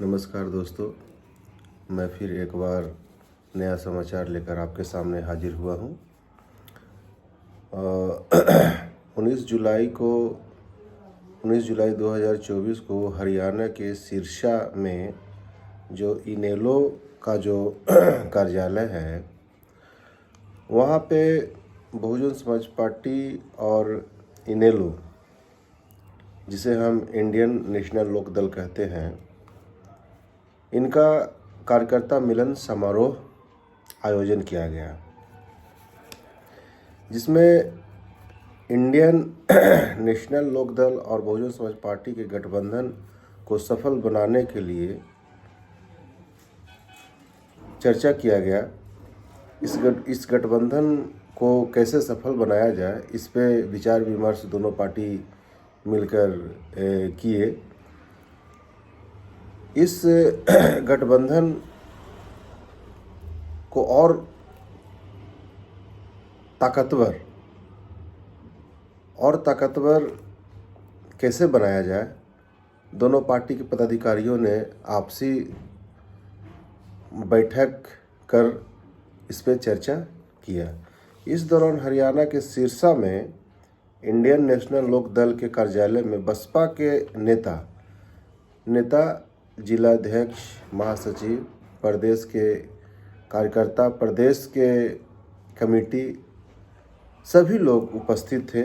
नमस्कार दोस्तों, मैं फिर एक बार नया समाचार लेकर आपके सामने हाजिर हुआ हूँ। 19 जुलाई 2024 को हरियाणा के सिरसा में जो इनेलो का जो कार्यालय है, वहाँ पे बहुजन समाज पार्टी और इनेलो, जिसे हम इंडियन नेशनल लोक दल कहते हैं, इनका कार्यकर्ता मिलन समारोह आयोजन किया गया, जिसमें इंडियन नेशनल लोक दल और बहुजन समाज पार्टी के गठबंधन को सफल बनाने के लिए चर्चा किया गया। इस गठबंधन को कैसे सफल बनाया जाए, इस पे विचार विमर्श दोनों पार्टी मिलकर किए। इस गठबंधन को और ताकतवर कैसे बनाया जाए, दोनों पार्टी के पदाधिकारियों ने आपसी बैठक कर इस पे चर्चा किया। इस दौरान हरियाणा के सिरसा में इंडियन नेशनल लोक दल के कार्यालय में बसपा के नेता जिलाध्यक्ष, महासचिव, प्रदेश के कार्यकर्ता, प्रदेश के कमेटी, सभी लोग उपस्थित थे।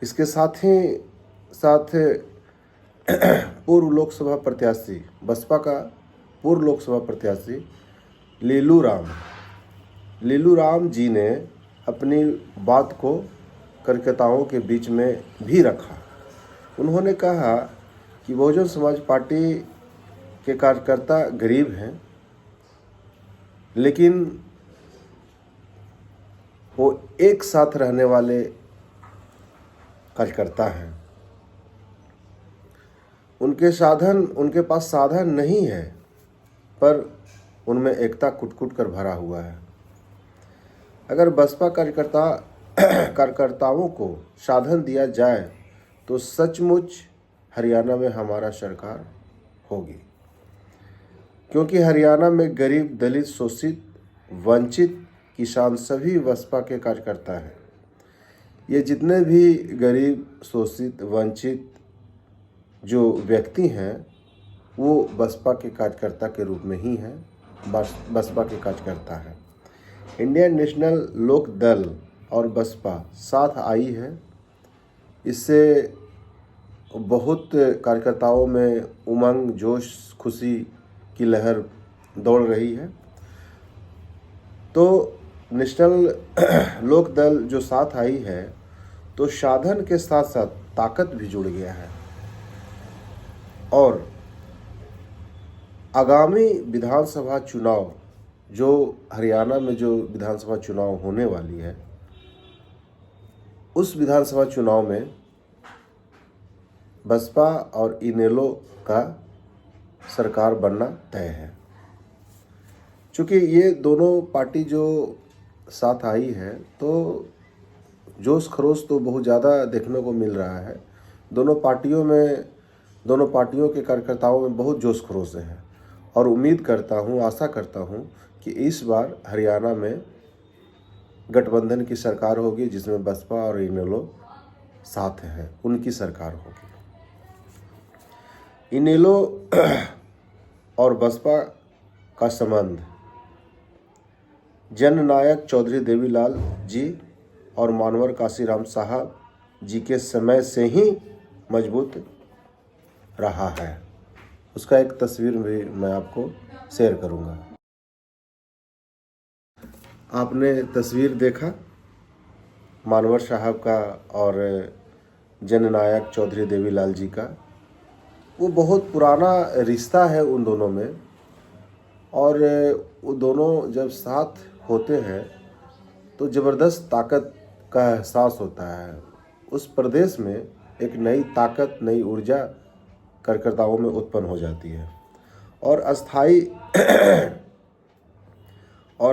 इसके साथ पूर्व लोकसभा प्रत्याशी, बसपा का पूर्व लोकसभा प्रत्याशी लीलू राम जी ने अपनी बात को कार्यकर्ताओं के बीच में भी रखा। उन्होंने कहा कि बहुजन समाज पार्टी के कार्यकर्ता गरीब हैं, लेकिन वो एक साथ रहने वाले कार्यकर्ता हैं। उनके पास साधन नहीं है, पर उनमें एकता कुट कर भरा हुआ है। अगर बसपा कार्यकर्ताओं को साधन दिया जाए तो सचमुच हरियाणा में हमारा सरकार होगी, क्योंकि हरियाणा में गरीब, दलित, शोषित, वंचित, किसान सभी बसपा के कार्यकर्ता हैं। ये जितने भी गरीब, शोषित, वंचित जो व्यक्ति हैं, वो बसपा के कार्यकर्ता के रूप में ही हैं, बसपा के कार्यकर्ता हैं। इंडियन नेशनल लोक दल और बसपा साथ आई है। इससे बहुत कार्यकर्ताओं में उमंग, जोश, खुशी की लहर दौड़ रही है। तो नेशनल लोक दल जो साथ आई है, तो साधन के साथ साथ ताकत भी जुड़ गया है। और आगामी विधानसभा चुनाव, जो हरियाणा में जो विधानसभा चुनाव होने वाली है, उस विधानसभा चुनाव में बसपा और इनेलो का सरकार बनना तय है। चूँकि ये दोनों पार्टी जो साथ आई है, तो जोश खरोश तो बहुत ज़्यादा देखने को मिल रहा है। दोनों पार्टियों के कार्यकर्ताओं में बहुत जोश खरोश है, और उम्मीद करता हूँ, आशा करता हूँ कि इस बार हरियाणा में गठबंधन की सरकार होगी, जिसमें बसपा और इनेलो साथ हैं, उनकी सरकार होगी। इनेलो और बसपा का संबंध जननायक चौधरी देवीलाल जी और मानवर काशीराम साहब जी के समय से ही मजबूत रहा है। उसका एक तस्वीर भी मैं आपको शेयर करूंगा। आपने तस्वीर देखा मानवर साहब का और जननायक चौधरी देवीलाल जी का। वो बहुत पुराना रिश्ता है उन दोनों में, और वो दोनों जब साथ होते हैं तो ज़बरदस्त ताकत का एहसास होता है। उस प्रदेश में एक नई ताकत, नई ऊर्जा कार्यकर्ताओं में उत्पन्न हो जाती है, और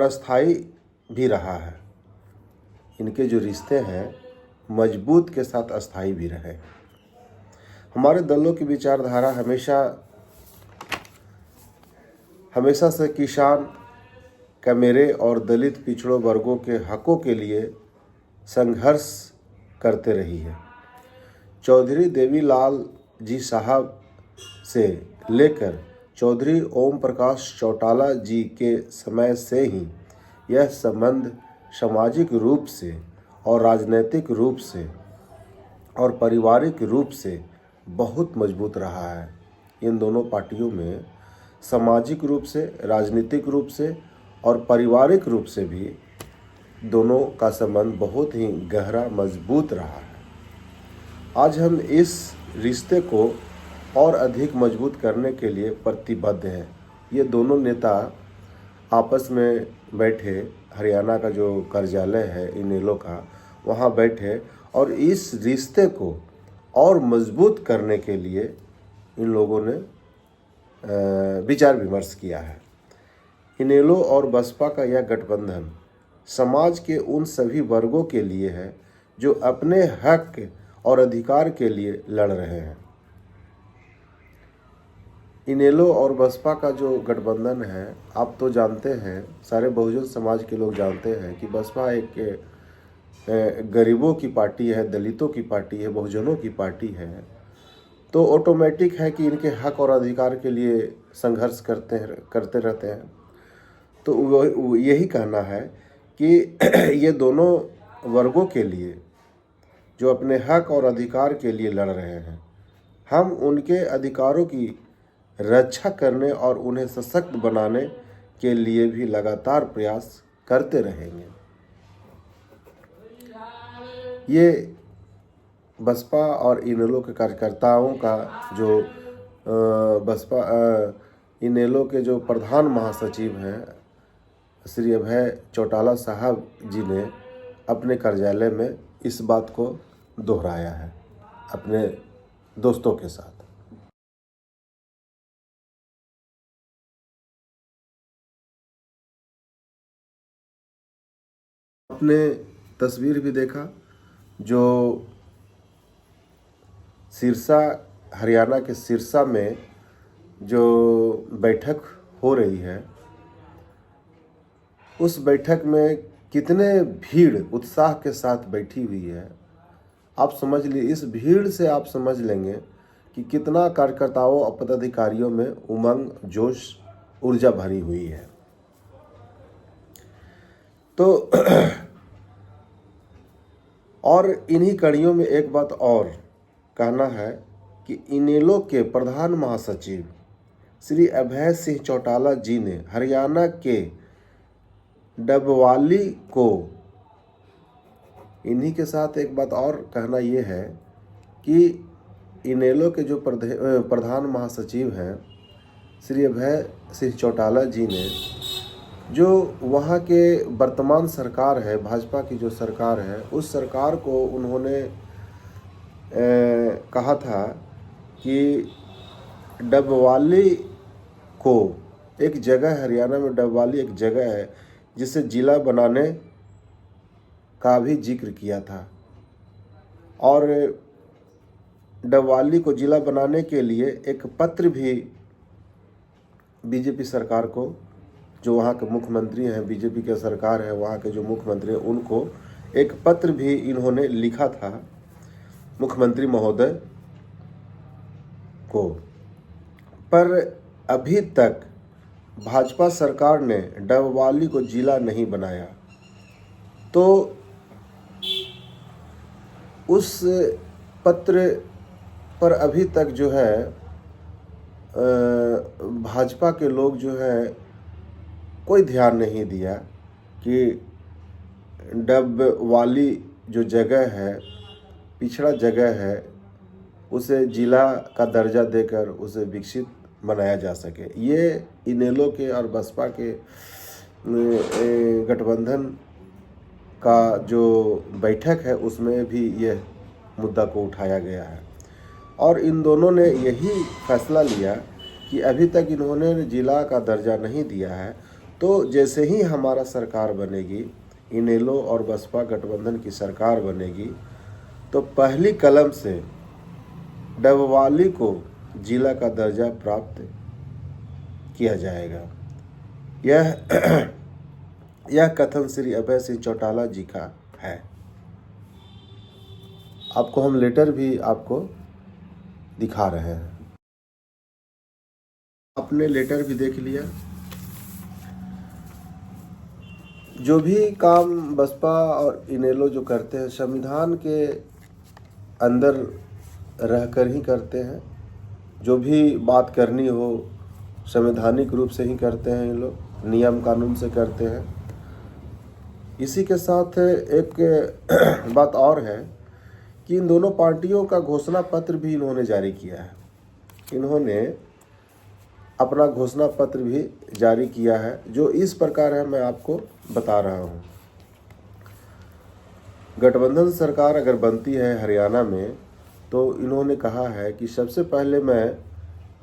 अस्थाई भी रहा है। इनके जो रिश्ते हैं, मजबूत के साथ अस्थाई भी रहे। हमारे दलों की विचारधारा हमेशा हमेशा से किसान, कमेरे और दलित पिछड़ों वर्गों के हकों के लिए संघर्ष करते रही है। चौधरी देवीलाल जी साहब से लेकर चौधरी ओम प्रकाश चौटाला जी के समय से ही यह संबंध सामाजिक रूप से और राजनीतिक रूप से और पारिवारिक रूप से बहुत मजबूत रहा है। इन दोनों पार्टियों में सामाजिक रूप से, राजनीतिक रूप से और पारिवारिक रूप से भी दोनों का संबंध बहुत ही गहरा, मजबूत रहा है। आज हम इस रिश्ते को और अधिक मजबूत करने के लिए प्रतिबद्ध हैं। ये दोनों नेता आपस में बैठे, हरियाणा का जो कार्यालय है इनेलो का, वहाँ बैठे और इस रिश्ते को और मजबूत करने के लिए इन लोगों ने विचार विमर्श किया है। इनेलो और बसपा का यह गठबंधन समाज के उन सभी वर्गों के लिए है जो अपने हक और अधिकार के लिए लड़ रहे हैं। इनेलो और बसपा का जो गठबंधन है, आप तो जानते हैं, सारे बहुजन समाज के लोग जानते हैं कि बसपा एक गरीबों की पार्टी है, दलितों की पार्टी है, बहुजनों की पार्टी है। तो ऑटोमेटिक है कि इनके हक और अधिकार के लिए संघर्ष करते रहते हैं। तो वो यही कहना है कि ये दोनों वर्गों के लिए जो अपने हक और अधिकार के लिए लड़ रहे हैं, हम उनके अधिकारों की रक्षा करने और उन्हें सशक्त बनाने के लिए भी लगातार प्रयास करते रहेंगे। ये बसपा और इनेलो के कार्यकर्ताओं का जो इनेलो के जो प्रधान महासचिव हैं श्री अभय चौटाला साहब जी ने अपने कार्यालय में इस बात को दोहराया है अपने दोस्तों के साथ। आपने तस्वीर भी देखा जो सिरसा, हरियाणा के सिरसा में जो बैठक हो रही है, उस बैठक में कितने भीड़ उत्साह के साथ बैठी हुई है। आप समझ लीजिए, इस भीड़ से आप समझ लेंगे कि कितना कार्यकर्ताओं और पदाधिकारियों में उमंग, जोश, ऊर्जा भरी हुई है। तो और इन्हीं कड़ियों में एक बात और कहना है कि इनेलो के प्रधान महासचिव श्री अभय सिंह चौटाला जी ने हरियाणा के डबवाली को, इन्हीं के साथ एक बात और कहना ये है कि इनेलो के जो प्रधान महासचिव हैं श्री अभय सिंह चौटाला जी ने, जो वहाँ के वर्तमान सरकार है, भाजपा की जो सरकार है, उस सरकार को उन्होंने कहा था कि डबवाली को एक जगह, हरियाणा में डबवाली एक जगह है जिसे जिला बनाने का भी जिक्र किया था। और डबवाली को जिला बनाने के लिए एक पत्र भी बीजेपी सरकार को, जो वहाँ के मुख्यमंत्री हैं, बीजेपी के सरकार है, वहाँ के जो मुख्यमंत्री हैं, उनको एक पत्र भी इन्होंने लिखा था मुख्यमंत्री महोदय को। पर अभी तक भाजपा सरकार ने डबवाली को जिला नहीं बनाया। तो उस पत्र पर अभी तक जो है भाजपा के लोग जो है कोई ध्यान नहीं दिया कि डबवाली जो जगह है, पिछड़ा जगह है, उसे जिला का दर्जा देकर उसे विकसित बनाया जा सके। ये इनेलो के और बसपा के गठबंधन का जो बैठक है उसमें भी यह मुद्दा को उठाया गया है। और इन दोनों ने यही फैसला लिया कि अभी तक इन्होंने जिला का दर्जा नहीं दिया है, तो जैसे ही हमारा सरकार बनेगी, इनेलो और बसपा गठबंधन की सरकार बनेगी, तो पहली कलम से डबवाली को जिला का दर्जा प्राप्त किया जाएगा। यह यह कथन श्री अभय सिंह चौटाला जी का है। आपको हम लेटर भी आपको दिखा रहे हैं। आपने लेटर भी देख लिया। जो भी काम बसपा और इनेलो जो करते हैं संविधान के अंदर रहकर ही करते हैं। जो भी बात करनी हो संवैधानिक रूप से ही करते हैं, ये लोग नियम कानून से करते हैं। इसी के साथ एक बात और है कि इन दोनों पार्टियों का घोषणा पत्र भी इन्होंने जारी किया है। इन्होंने अपना घोषणा पत्र भी जारी किया है, जो इस प्रकार है, मैं आपको बता रहा हूँ। गठबंधन सरकार अगर बनती है हरियाणा में, तो इन्होंने कहा है कि सबसे पहले मैं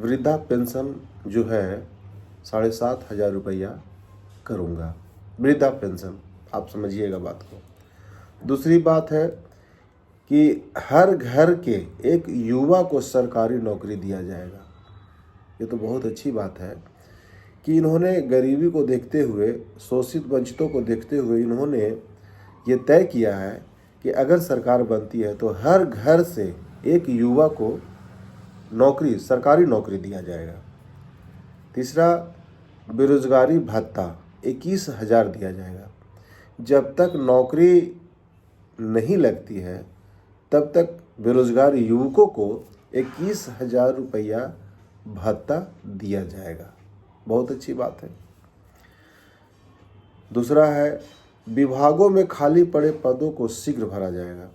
वृद्धा पेंशन जो है 7,500 रुपया करूँगा। वृद्धा पेंशन, आप समझिएगा बात को। दूसरी बात है कि हर घर के एक युवा को सरकारी नौकरी दिया जाएगा। ये तो बहुत अच्छी बात है कि इन्होंने गरीबी को देखते हुए, शोषित वंचितों को देखते हुए इन्होंने ये तय किया है कि अगर सरकार बनती है तो हर घर से एक युवा को नौकरी, सरकारी नौकरी दिया जाएगा। तीसरा, बेरोजगारी भत्ता 21,000 दिया जाएगा। जब तक नौकरी नहीं लगती है तब तक बेरोजगार युवकों को 21,000 रुपया भत्ता दिया जाएगा। बहुत अच्छी बात है। दूसरा है, विभागों में खाली पड़े पदों को शीघ्र भरा जाएगा।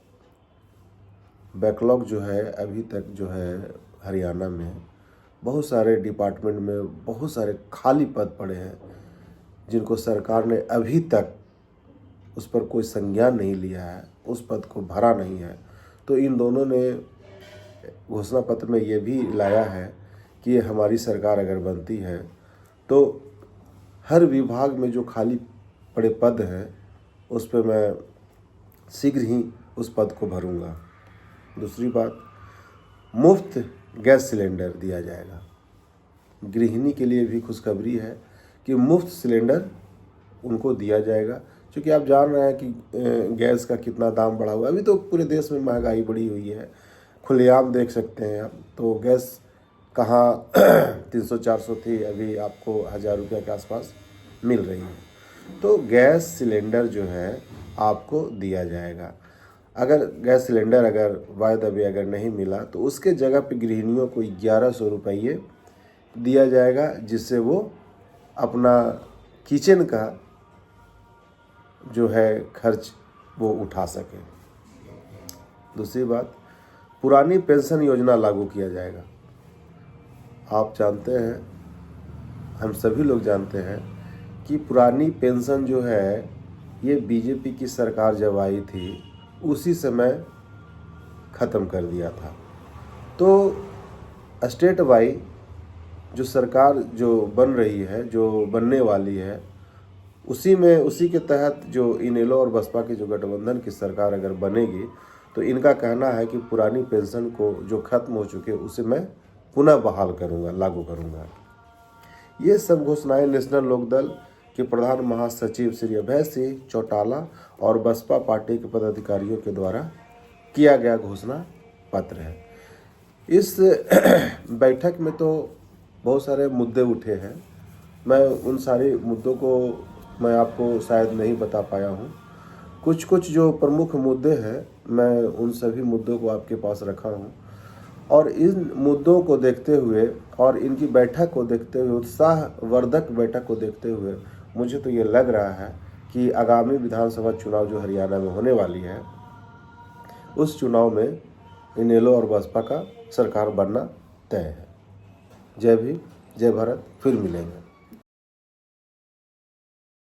बैकलॉग जो है अभी तक जो है हरियाणा में बहुत सारे डिपार्टमेंट में बहुत सारे खाली पद पड़े हैं, जिनको सरकार ने अभी तक उस पर कोई संज्ञान नहीं लिया है, उस पद को भरा नहीं है। तो इन दोनों ने घोषणा पत्र में ये भी लाया है कि हमारी सरकार अगर बनती है तो हर विभाग में जो खाली पड़े पद हैं उस पर मैं शीघ्र ही उस पद को भरूंगा। दूसरी बात, मुफ्त गैस सिलेंडर दिया जाएगा। गृहिणी के लिए भी खुशखबरी है कि मुफ्त सिलेंडर उनको दिया जाएगा, क्योंकि आप जान रहे हैं कि गैस का कितना दाम बढ़ा हुआ है। अभी तो पूरे देश में महंगाई बढ़ी हुई है, खुलेआम देख सकते हैं आप। तो गैस कहाँ 300-400 थी, अभी आपको 1,000 रुपये के आसपास मिल रही है। तो गैस सिलेंडर जो है आपको दिया जाएगा। अगर गैस सिलेंडर अगर वायदे अगर नहीं मिला तो उसके जगह पे गृहिणियों को 1,100 रुपये दिया जाएगा, जिससे वो अपना किचन का जो है खर्च वो उठा सके। दूसरी बात, पुरानी पेंशन योजना लागू किया जाएगा। आप जानते हैं, हम सभी लोग जानते हैं कि पुरानी पेंशन जो है ये बीजेपी की सरकार जब आई थी उसी समय ख़त्म कर दिया था। तो स्टेट वाइज जो सरकार जो बन रही है, जो बनने वाली है, उसी के तहत जो इनेलो और बसपा की जो गठबंधन की सरकार अगर बनेगी तो इनका कहना है कि पुरानी पेंशन को जो ख़त्म हो चुके उसे मैं पुनः बहाल करूंगा, लागू करूंगा। ये सब घोषणाएं नेशनल लोकदल के प्रधान महासचिव श्री अभय सिंह चौटाला और बसपा पार्टी के पदाधिकारियों के द्वारा किया गया घोषणा पत्र है। इस बैठक में तो बहुत सारे मुद्दे उठे हैं। मैं उन सारे मुद्दों को मैं आपको शायद नहीं बता पाया हूँ। कुछ जो प्रमुख मुद्दे हैं मैं उन सभी मुद्दों को आपके पास रखा हूँ, और इन मुद्दों को देखते हुए और इनकी बैठक को देखते हुए, उत्साहवर्धक बैठक को देखते हुए मुझे तो ये लग रहा है कि आगामी विधानसभा चुनाव जो हरियाणा में होने वाली है उस चुनाव में इनेलो और बसपा का सरकार बनना तय है। जय भीम, जय भारत, फिर मिलेंगे।